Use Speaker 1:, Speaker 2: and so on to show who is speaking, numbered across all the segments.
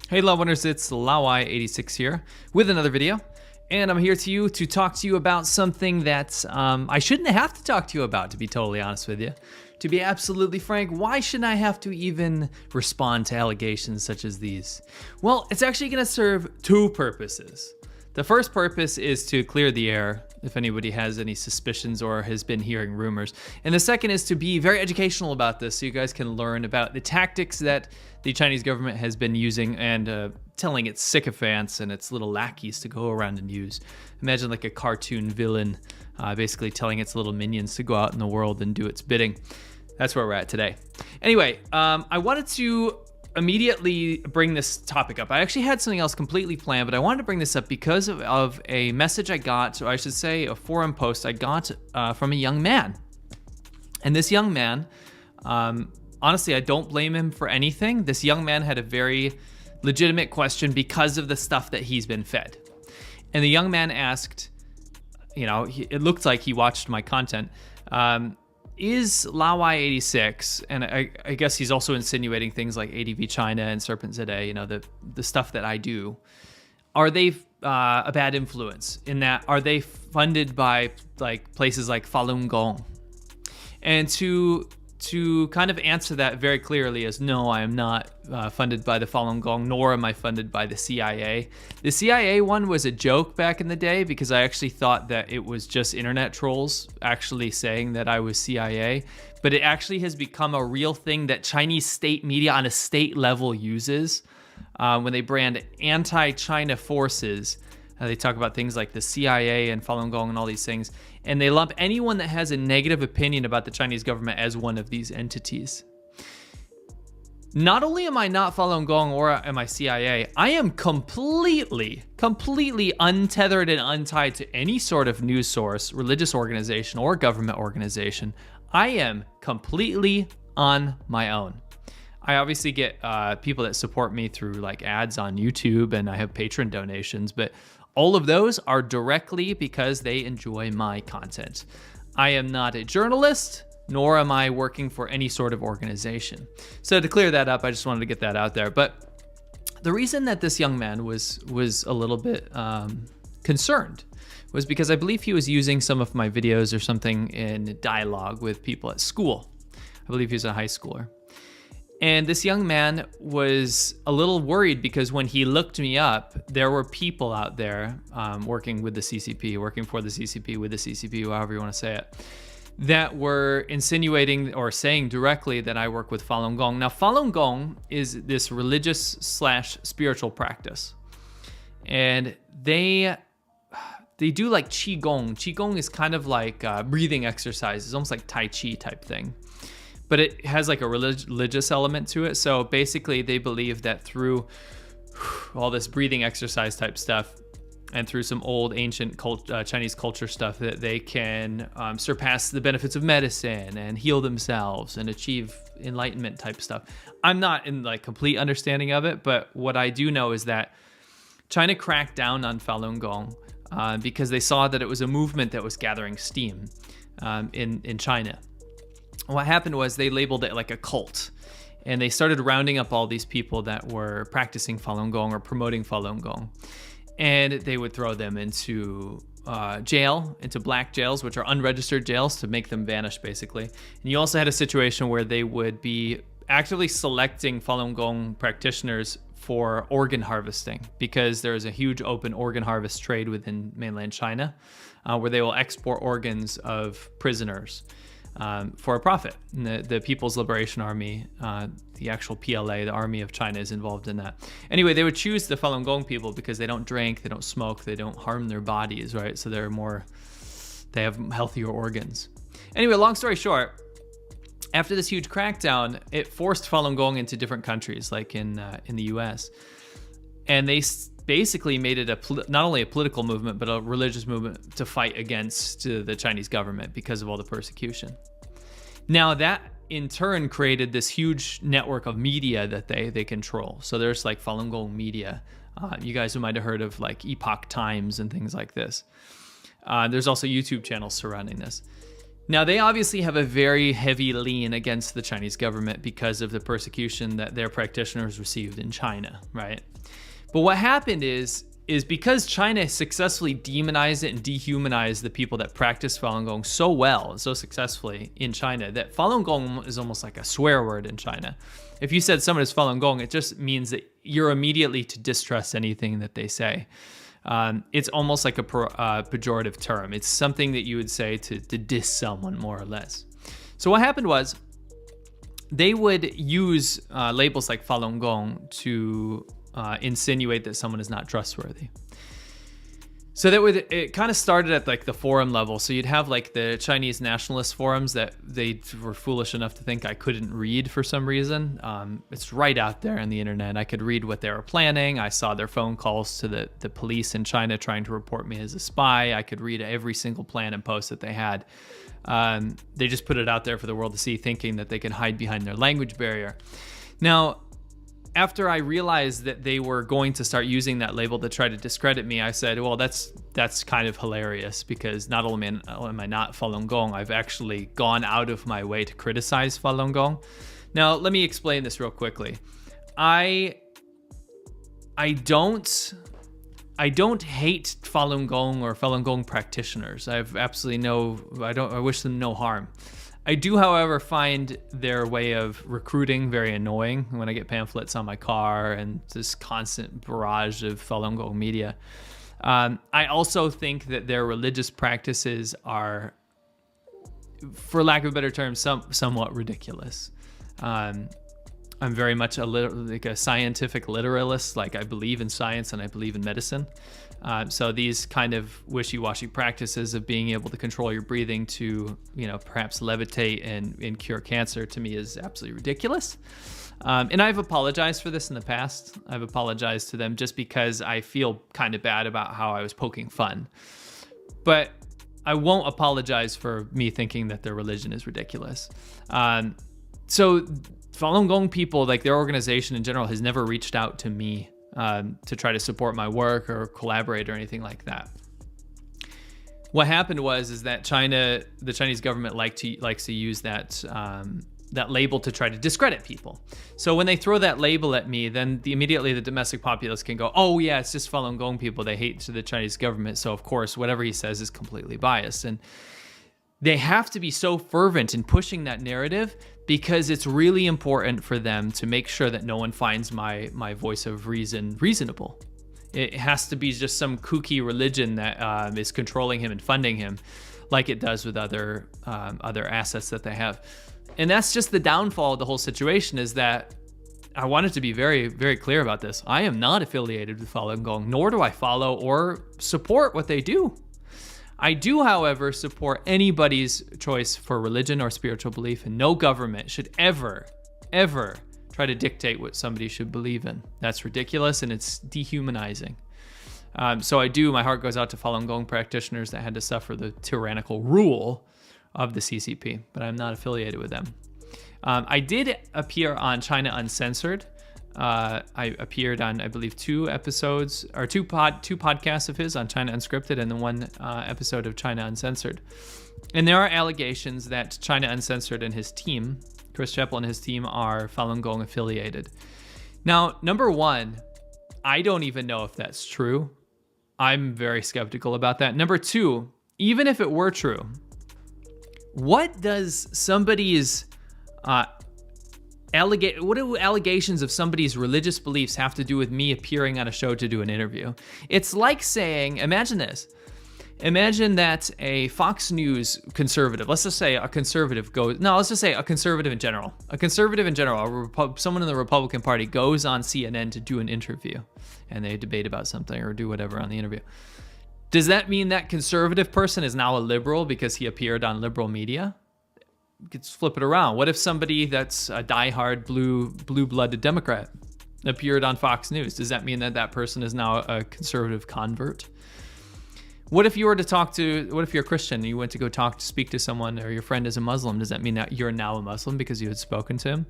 Speaker 1: Hey Laowinners, it's Laowinner86 here with another video, and I'm here to talk to you about something that I shouldn't have to talk to you about, to be totally honest with you. To be absolutely frank, why should I have to even respond to allegations such as these? Well, it's actually going to serve two purposes. The first purpose is to clear the air if anybody has any suspicions or has been hearing rumors. And the second is to be very educational about this so you guys can learn about the tactics that the Chinese government has been using and telling its sycophants and its little lackeys to go around and use. Imagine like a cartoon villain basically telling its little minions to go out in the world and do its bidding. That's where we're at today. Anyway, I wanted to immediately bring this topic up. I actually had something else completely planned, but I wanted to bring this up because of a message I got, or I should say a forum post I got from a young man. And this young man, honestly, I don't blame him for anything. This young man had a very legitimate question because of the stuff that he's been fed. And the young man asked, it looked like he watched my content, is Laowinner86, and I guess he's also insinuating things like ADV China and Serpent Today, the stuff that I do, are they a bad influence? In that, are they funded by like places like Falun Gong? And to kind of answer that very clearly is no, I am not funded by the Falun Gong, nor am I funded by the CIA. The CIA one was a joke back in the day because I actually thought that it was just internet trolls actually saying that I was CIA, but it actually has become a real thing that Chinese state media on a state level uses when they brand anti-China forces. They talk about things like the CIA and Falun Gong and all these things, and they lump anyone that has a negative opinion about the Chinese government as one of these entities. Not only am I not Falun Gong or am I CIA, I am completely untethered and untied to any sort of news source, religious organization, or government organization. I am completely on my own. I obviously get people that support me through like ads on YouTube, and I have patron donations, but all of those are directly because they enjoy my content. I am not a journalist, nor am I working for any sort of organization. So to clear that up, I just wanted to get that out there. But the reason that this young man was a little bit concerned was because I believe he was using some of my videos or something in dialogue with people at school. I believe he was a high schooler. And this young man was a little worried because when he looked me up, there were people out there working with the CCP, working for the CCP, with the CCP, however you want to say it, that were insinuating or saying directly that I work with Falun Gong. Now, Falun Gong is this religious/spiritual practice. And they do like Qigong. Qigong is kind of like breathing exercises, almost like Tai Chi type thing. But it has like a religious element to it. So basically they believe that through all this breathing exercise type stuff and through some old ancient Chinese culture stuff that they can surpass the benefits of medicine and heal themselves and achieve enlightenment type stuff. I'm not in like complete understanding of it, but what I do know is that China cracked down on Falun Gong because they saw that it was a movement that was gathering steam in China. What happened was they labeled it like a cult, and they started rounding up all these people that were practicing Falun Gong or promoting Falun Gong, and they would throw them into jail, into black jails, which are unregistered jails, to make them vanish basically. And you also had a situation where they would be actively selecting Falun Gong practitioners for organ harvesting because there is a huge open organ harvest trade within mainland China where they will export organs of prisoners for a profit. And the People's Liberation Army, the actual PLA, the Army of China, is involved in that. Anyway, they would choose the Falun Gong people because they don't drink, they don't smoke, they don't harm their bodies, right? So they have healthier organs. Anyway, long story short, after this huge crackdown, it forced Falun Gong into different countries, like in the US. And they basically made it not only a political movement, but a religious movement to fight against the Chinese government because of all the persecution. Now that in turn created this huge network of media that they control. So there's like Falun Gong media. You guys might have heard of like Epoch Times and things like this. There's also YouTube channels surrounding this. Now, they obviously have a very heavy lean against the Chinese government because of the persecution that their practitioners received in China, right? But what happened is because China successfully demonized it and dehumanized the people that practice Falun Gong so well, so successfully in China, that Falun Gong is almost like a swear word in China. If you said someone is Falun Gong, it just means that you're immediately to distrust anything that they say. It's almost like a pejorative term. It's something that you would say to diss someone, more or less. So what happened was they would use labels like Falun Gong to insinuate that someone is not trustworthy. So it kind of started at like the forum level. So you'd have like the Chinese nationalist forums that they were foolish enough to think I couldn't read for some reason. It's right out there on the internet. I could read what they were planning. I saw their phone calls to the police in China trying to report me as a spy. I could read every single plan and post that they had. They just put it out there for the world to see, thinking that they could hide behind their language barrier. Now, after I realized that they were going to start using that label to try to discredit me, I said, well, that's kind of hilarious, because not only am I not Falun Gong, I've actually gone out of my way to criticize Falun Gong. Now, let me explain this real quickly. I don't hate Falun Gong or Falun Gong practitioners. I wish them no harm. I do, however, find their way of recruiting very annoying when I get pamphlets on my car and this constant barrage of Falun Gong media. I also think that their religious practices are, for lack of a better term, somewhat ridiculous. I'm very much a scientific literalist. Like, I believe in science and I believe in medicine. So these kind of wishy-washy practices of being able to control your breathing to, perhaps levitate and cure cancer, to me is absolutely ridiculous. And I've apologized for this in the past. I've apologized to them just because I feel kind of bad about how I was poking fun. But I won't apologize for me thinking that their religion is ridiculous. So Falun Gong people, like their organization in general, has never reached out to me to try to support my work or collaborate or anything like that. What happened is that the Chinese government likes to use that label to try to discredit people. So when they throw that label at me, then immediately the domestic populace can go, oh yeah, it's just Falun Gong people. They hate the Chinese government. So of course, whatever he says is completely biased. And they have to be so fervent in pushing that narrative because it's really important for them to make sure that no one finds my voice of reason reasonable. It has to be just some kooky religion that is controlling him and funding him, like it does with other assets that they have. And that's just the downfall of the whole situation, is that I wanted to be very, very clear about this. I am not affiliated with Falun Gong, nor do I follow or support what they do. I do, however, support anybody's choice for religion or spiritual belief, and no government should ever try to dictate what somebody should believe in. That's ridiculous, and it's dehumanizing. So my heart goes out to Falun Gong practitioners that had to suffer the tyrannical rule of the CCP, but I'm not affiliated with them. I did appear on China Uncensored. I appeared on, I believe, two podcasts of his on China Unscripted and then one episode of China Uncensored. And there are allegations that China Uncensored and his team, Chris Chappell and his team, are Falun Gong affiliated. Now, number one, I don't even know if that's true. I'm very skeptical about that. Number two, even if it were true, what does somebody's what do allegations of somebody's religious beliefs have to do with me appearing on a show to do an interview? It's like saying, imagine this. Imagine that a Fox News conservative, let's just say a conservative in general. Someone in the Republican Party goes on CNN to do an interview, and they debate about something or do whatever on the interview. Does that mean that conservative person is now a liberal because he appeared on liberal media? Let's flip it around. What if somebody that's a diehard blue-blooded Democrat appeared on Fox News? Does that mean that person is now a conservative convert? What if you're a Christian and you went to go speak to someone, or your friend is a Muslim? Does that mean that you're now a Muslim because you had spoken to him?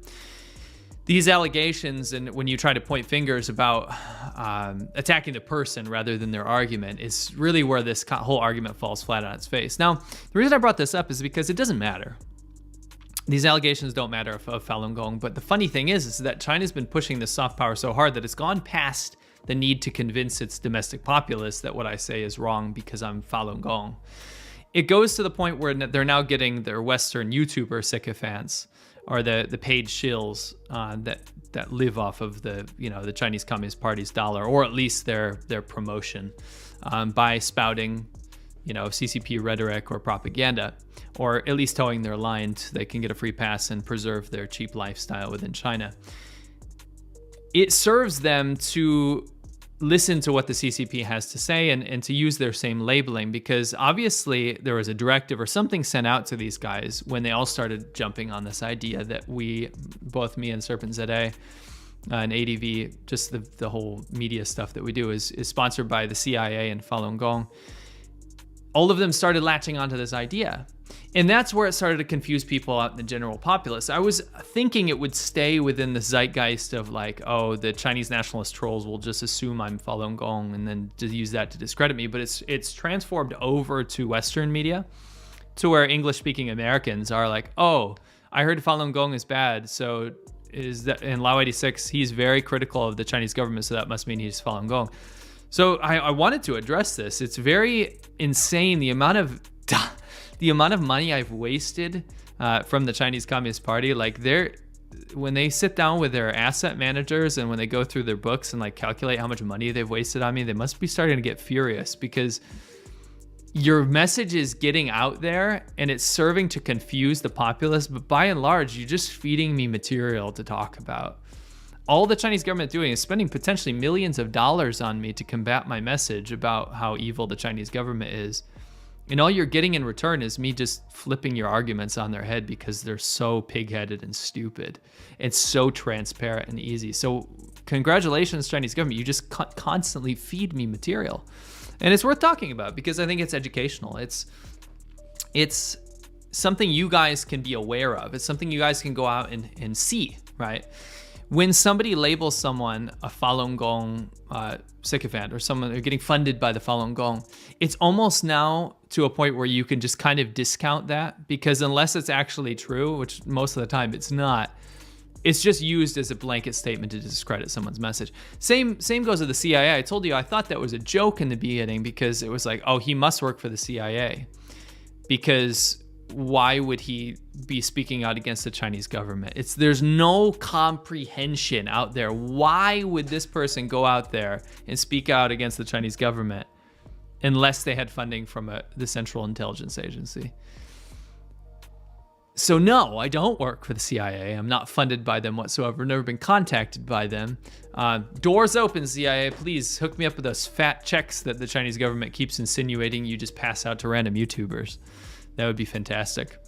Speaker 1: these allegations, and when you try to point fingers about attacking the person rather than their argument, is really where this whole argument falls flat on its face. Now, the reason I brought this up is because it doesn't matter. These allegations don't matter of Falun Gong, but the funny thing is that China's been pushing this soft power so hard that it's gone past the need to convince its domestic populace that what I say is wrong because I'm Falun Gong. It goes to the point where they're now getting their Western YouTuber sycophants, or the paid shills that live off of the Chinese Communist Party's dollar, or at least their promotion, by spouting CCP rhetoric or propaganda, or at least towing their line so they can get a free pass and preserve their cheap lifestyle within China. It serves them to listen to what the CCP has to say and to use their same labeling, because obviously there was a directive or something sent out to these guys when they all started jumping on this idea that both me and Serpent ZA and ADV, just the whole media stuff that we do is sponsored by the CIA and Falun Gong. All of them started latching onto this idea. And that's where it started to confuse people out in the general populace. I was thinking it would stay within the zeitgeist of like, oh, the Chinese nationalist trolls will just assume I'm Falun Gong and then just use that to discredit me. But it's transformed over to Western media, to where English-speaking Americans are like, oh, I heard Falun Gong is bad, so is that in Law86, he's very critical of the Chinese government, so that must mean he's Falun Gong. So I wanted to address this. It's very insane the amount of money I've wasted from the Chinese Communist Party. Like when they sit down with their asset managers and when they go through their books and like calculate how much money they've wasted on me, they must be starting to get furious, because your message is getting out there and it's serving to confuse the populace. But by and large, you're just feeding me material to talk about. All the Chinese government doing is spending potentially millions of dollars on me to combat my message about how evil the Chinese government is. And all you're getting in return is me just flipping your arguments on their head because they're so pig-headed and stupid. It's so transparent and easy. So congratulations, Chinese government. You just constantly feed me material. And it's worth talking about because I think it's educational. It's something you guys can be aware of. It's something you guys can go out and see, right? When somebody labels someone a Falun Gong sycophant, or someone who's getting funded by the Falun Gong, it's almost now to a point where you can just kind of discount that, because unless it's actually true, which most of the time it's not, it's just used as a blanket statement to discredit someone's message. Same goes with the CIA. I told you I thought that was a joke in the beginning, because it was like, oh, he must work for the CIA, because why would he be speaking out against the Chinese government? There's no comprehension out there. Why would this person go out there and speak out against the Chinese government unless they had funding from the Central Intelligence Agency? So no, I don't work for the CIA. I'm not funded by them whatsoever. Never been contacted by them. Doors open, CIA. Please hook me up with those fat checks that the Chinese government keeps insinuating you just pass out to random YouTubers. That would be fantastic.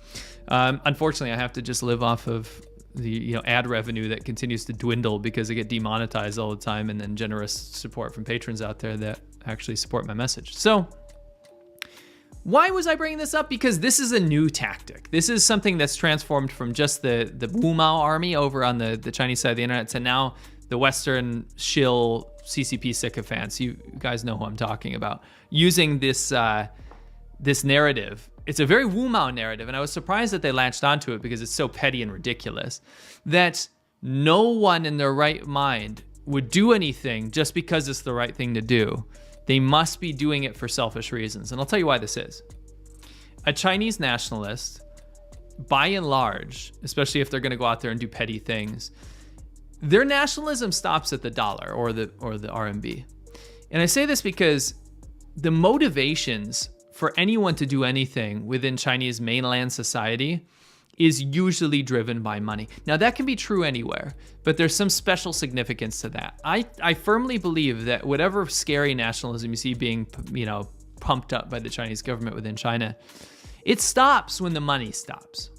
Speaker 1: Unfortunately, I have to just live off of the ad revenue that continues to dwindle because I get demonetized all the time, and then generous support from patrons out there that actually support my message. So why was I bringing this up? Because this is a new tactic. This is something that's transformed from just the Wu Mao army over on the Chinese side of the internet to now the Western shill CCP sycophants. You guys know who I'm talking about. Using this narrative. It's a very Wu Mao narrative, and I was surprised that they latched onto it because it's so petty and ridiculous that no one in their right mind would do anything just because it's the right thing to do. They must be doing it for selfish reasons, and I'll tell you why this is. A Chinese nationalist, by and large, especially if they're going to go out there and do petty things, their nationalism stops at the dollar or the RMB. And I say this because the motivations for anyone to do anything within Chinese mainland society is usually driven by money. Now that can be true anywhere, but there's some special significance to that. I firmly believe that whatever scary nationalism you see being, pumped up by the Chinese government within China, it stops when the money stops.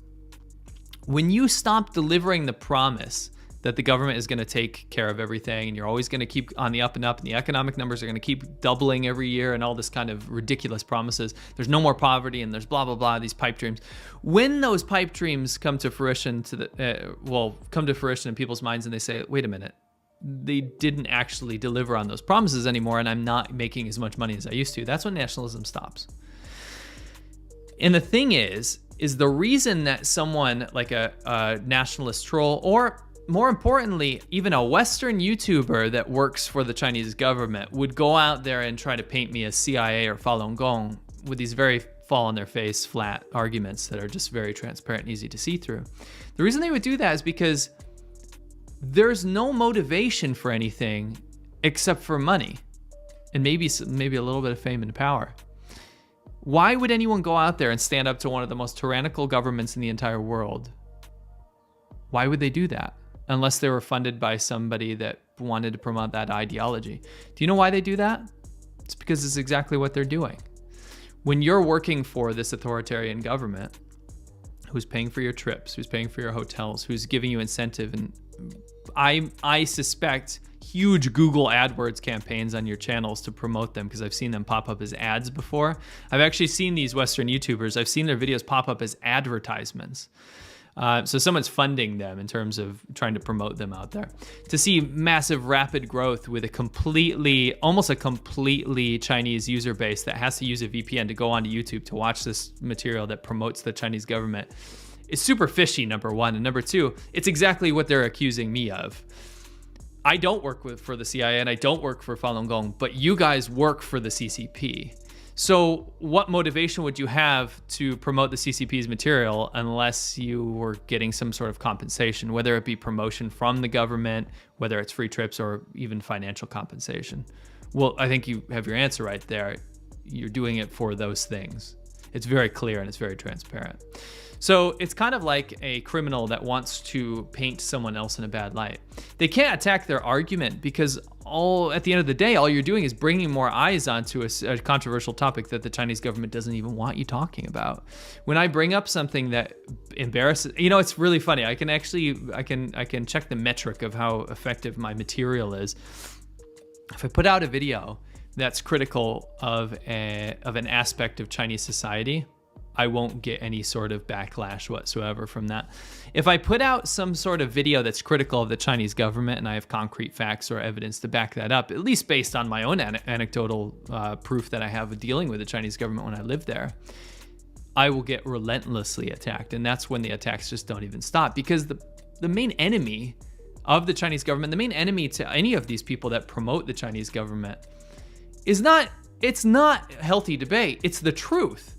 Speaker 1: When you stop delivering the promise that the government is going to take care of everything and you're always going to keep on the up and up and the economic numbers are going to keep doubling every year and all this kind of ridiculous promises. There's no more poverty and there's blah, blah, blah, these pipe dreams. When those pipe dreams come to fruition come to fruition in people's minds and they say, wait a minute, they didn't actually deliver on those promises anymore and I'm not making as much money as I used to, that's when nationalism stops. And the thing is the reason that someone like a nationalist troll, or more importantly, even a Western YouTuber that works for the Chinese government would go out there and try to paint me as CIA or Falun Gong with these very fall on their face, flat arguments that are just very transparent and easy to see through. The reason they would do that is because there's no motivation for anything except for money and maybe a little bit of fame and power. Why would anyone go out there and stand up to one of the most tyrannical governments in the entire world? Why would they do that? Unless they were funded by somebody that wanted to promote that ideology. Do you know why they do that? It's because it's exactly what they're doing. When you're working for this authoritarian government, who's paying for your trips, who's paying for your hotels, who's giving you incentive, and I suspect huge Google AdWords campaigns on your channels to promote them, because I've seen them pop up as ads before. I've actually seen these Western YouTubers, I've seen their videos pop up as advertisements. So someone's funding them in terms of trying to promote them out there. To see massive, rapid growth with almost a completely Chinese user base that has to use a VPN to go onto YouTube to watch this material that promotes the Chinese government, is super fishy, number one. And number two, it's exactly what they're accusing me of. I don't work for the CIA and I don't work for Falun Gong, but you guys work for the CCP. So what motivation would you have to promote the CCP's material unless you were getting some sort of compensation, whether it be promotion from the government, whether it's free trips or even financial compensation? Well, I think you have your answer right there. You're doing it for those things. It's very clear and it's very transparent. So it's kind of like a criminal that wants to paint someone else in a bad light. They can't attack their argument because at the end of the day, all you're doing is bringing more eyes onto a controversial topic that the Chinese government doesn't even want you talking about. When I bring up something that embarrasses, it's really funny. I can check the metric of how effective my material is. If I put out a video that's critical of an aspect of Chinese society, I won't get any sort of backlash whatsoever from that. If I put out some sort of video that's critical of the Chinese government and I have concrete facts or evidence to back that up, at least based on my own anecdotal proof that I have of dealing with the Chinese government when I lived there, I will get relentlessly attacked. And that's when the attacks just don't even stop, because the main enemy of the Chinese government, the main enemy to any of these people that promote the Chinese government it's not healthy debate, it's the truth.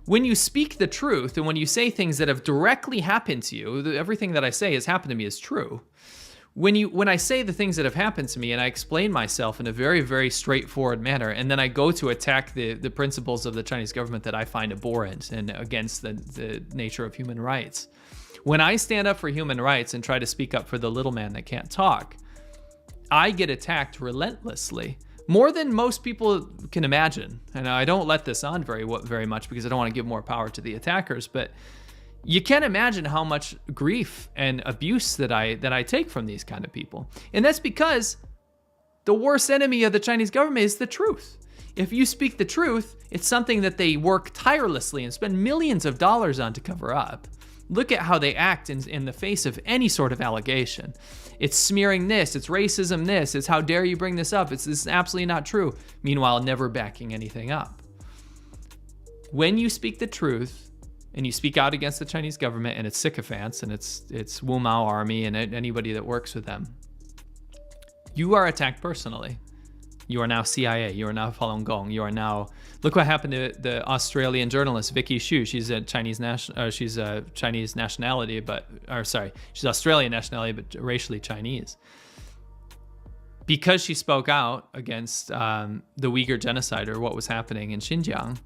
Speaker 1: When you speak the truth and when you say things that have directly happened to you, everything that I say has happened to me is true. When I say the things that have happened to me and I explain myself in a very, very straightforward manner, and then I go to attack the principles of the Chinese government that I find abhorrent and against the nature of human rights. When I stand up for human rights and try to speak up for the little man that can't talk, I get attacked relentlessly. More than most people can imagine. And I don't let this on very much because I don't want to give more power to the attackers, but you can't imagine how much grief and abuse that I take from these kind of people. And that's because the worst enemy of the Chinese government is the truth. If you speak the truth, it's something that they work tirelessly and spend millions of dollars on to cover up. Look at how they act in the face of any sort of allegation. It's smearing this, it's racism this, it's how dare you bring this up, this is absolutely not true. Meanwhile, never backing anything up. When you speak the truth and you speak out against the Chinese government and its sycophants and its Wu Mao army and anybody that works with them, you are attacked personally. You are now CIA, you are now Falun Gong, you are now... Look what happened to the Australian journalist Vicky Xu. She's a Chinese nationality, she's Australian nationality, but racially Chinese. Because she spoke out against the Uyghur genocide or what was happening in Xinjiang,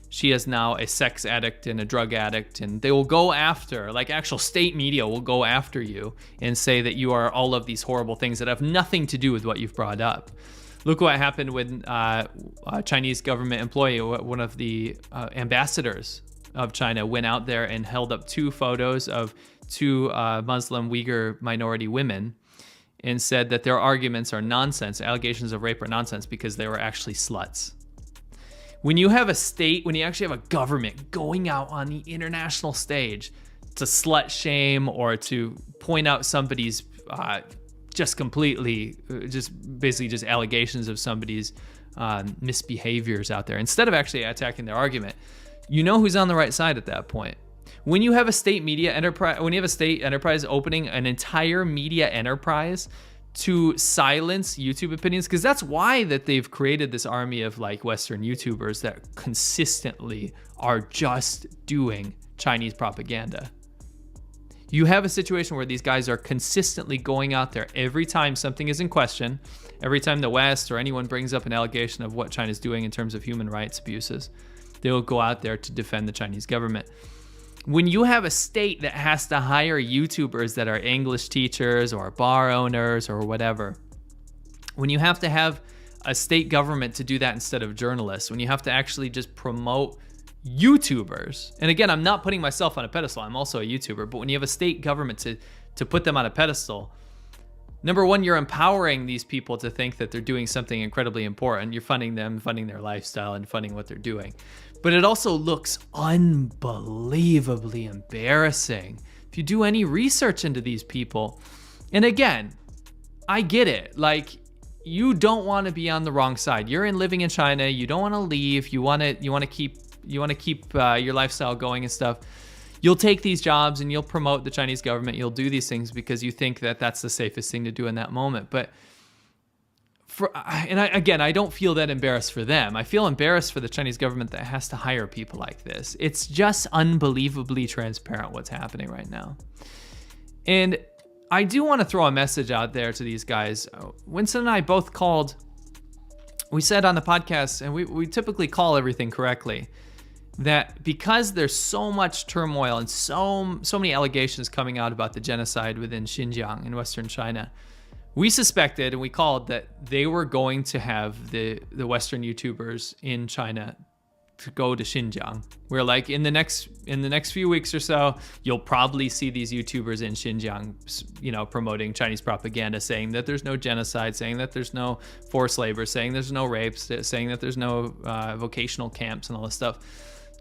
Speaker 1: she is now a sex addict and a drug addict, and they will go after, like actual state media will go after you and say that you are all of these horrible things that have nothing to do with what you've brought up. Look what happened when a Chinese government employee, one of the ambassadors of China, went out there and held up 2 photos of two Muslim Uyghur minority women and said that their arguments are nonsense, allegations of rape are nonsense because they were actually sluts. When you have a state, when you actually have a government going out on the international stage to slut shame or to point out somebody's just basically just allegations of somebody's misbehaviors out there, instead of actually attacking their argument, you know who's on the right side at that point. When you have a state media enterprise, when you have a state enterprise opening an entire media enterprise to silence YouTube opinions, because that's why that they've created this army of like Western YouTubers that consistently are just doing Chinese propaganda. You have a situation where these guys are consistently going out there every time something is in question, every time the West or anyone brings up an allegation of what China's doing in terms of human rights abuses, they'll go out there to defend the Chinese government. When you have a state that has to hire YouTubers that are English teachers or bar owners or whatever, when you have to have a state government to do that instead of journalists, when you have to actually just promote YouTubers, and again, I'm not putting myself on a pedestal, I'm also a YouTuber, but when you have a state government to put them on a pedestal, number one, you're empowering these people to think that they're doing something incredibly important. You're funding them, funding their lifestyle, and funding what they're doing. But it also looks unbelievably embarrassing if you do any research into these people. And again, I get it. Like, you don't want to be on the wrong side. You're living in China. You don't want to leave. You want to keep your lifestyle going and stuff. You'll take these jobs and you'll promote the Chinese government. You'll do these things because you think that that's the safest thing to do in that moment. But I don't feel that embarrassed for them. I feel embarrassed for the Chinese government that has to hire people like this. It's just unbelievably transparent what's happening right now. And I do want to throw a message out there to these guys. Winston and I both called, we said on the podcast, and we typically call everything correctly, that because there's so much turmoil and so many allegations coming out about the genocide within Xinjiang in Western China, we suspected and we called that they were going to have the Western YouTubers in China to go to Xinjiang. We're like, in the next few weeks or so, you'll probably see these YouTubers in Xinjiang, promoting Chinese propaganda, saying that there's no genocide, saying that there's no forced labor, saying there's no rapes, saying that there's no vocational camps and all this stuff.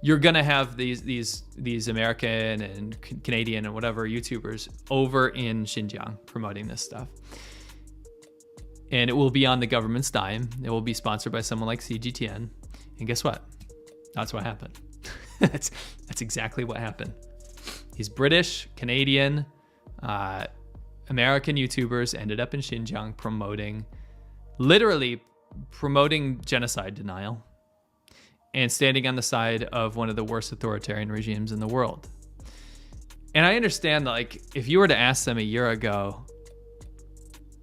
Speaker 1: You're gonna have these American and Canadian and whatever YouTubers over in Xinjiang promoting this stuff. And it will be on the government's dime. It will be sponsored by someone like CGTN. And guess what? That's what happened. That's exactly what happened. These British, Canadian, American YouTubers ended up in Xinjiang literally promoting genocide denial and standing on the side of one of the worst authoritarian regimes in the world. And I understand that, like, if you were to ask them a year ago,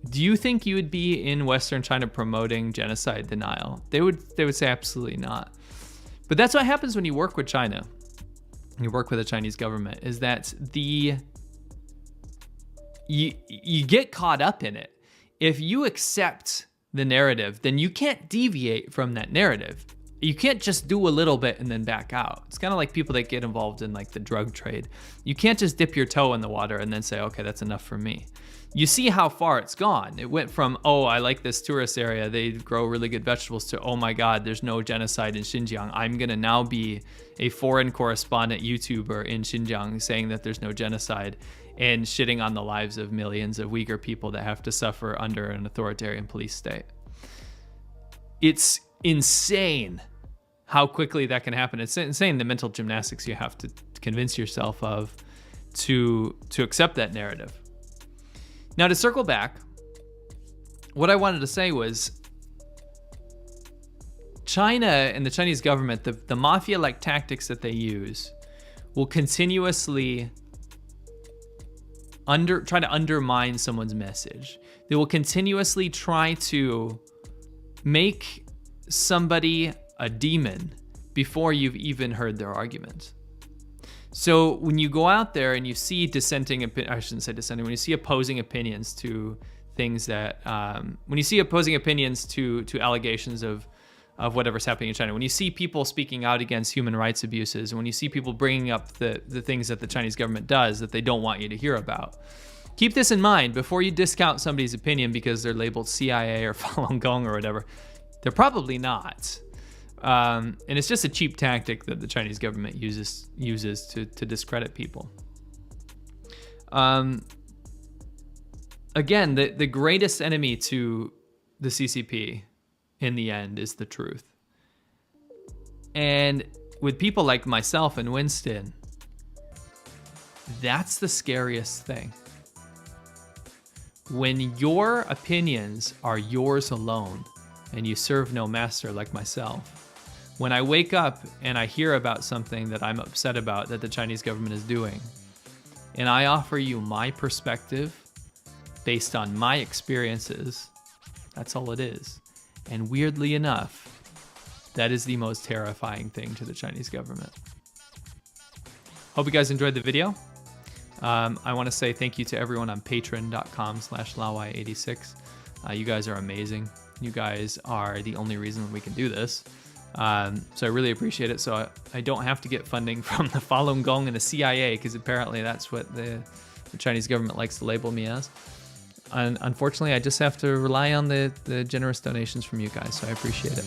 Speaker 1: do you think you would be in Western China promoting genocide denial? They would say absolutely not. But that's what happens when you work with China. You work with the Chinese government, is that you get caught up in it. If you accept the narrative, then you can't deviate from that narrative. You can't just do a little bit and then back out. It's kind of like people that get involved in like the drug trade. You can't just dip your toe in the water and then say, okay, that's enough for me. You see how far it's gone. It went from, oh, I like this tourist area, they grow really good vegetables, to, oh my God, there's no genocide in Xinjiang. I'm gonna now be a foreign correspondent YouTuber in Xinjiang saying that there's no genocide and shitting on the lives of millions of Uyghur people that have to suffer under an authoritarian police state. It's insane how quickly that can happen. It's insane the mental gymnastics you have to convince yourself of to accept that narrative. Now, to circle back, what I wanted to say was China and the Chinese government, the mafia-like tactics that they use will continuously try to undermine someone's message. They will continuously try to make somebody a demon before you've even heard their argument. So when you go out there and you see when you see opposing opinions to things that, when you see opposing opinions to allegations of of whatever's happening in China. When you see people speaking out against human rights abuses, and when you see people bringing up the things that the Chinese government does that they don't want you to hear about, keep this in mind before you discount somebody's opinion because they're labeled CIA or Falun Gong or whatever. They're probably not. And it's just a cheap tactic that the Chinese government uses to discredit people. Again, the greatest enemy to the CCP in the end is the truth. And with people like myself and Winston, that's the scariest thing. When your opinions are yours alone and you serve no master like myself, when I wake up and I hear about something that I'm upset about that the Chinese government is doing, and I offer you my perspective based on my experiences, that's all it is. And weirdly enough, that is the most terrifying thing to the Chinese government. Hope you guys enjoyed the video. I want to say thank you to everyone on patreon.com/Laowai86. You guys are amazing. You guys are the only reason we can do this. So I really appreciate it. So I don't have to get funding from the Falun Gong and the CIA, because apparently that's what the Chinese government likes to label me as. And unfortunately, I just have to rely on the generous donations from you guys. So I appreciate it.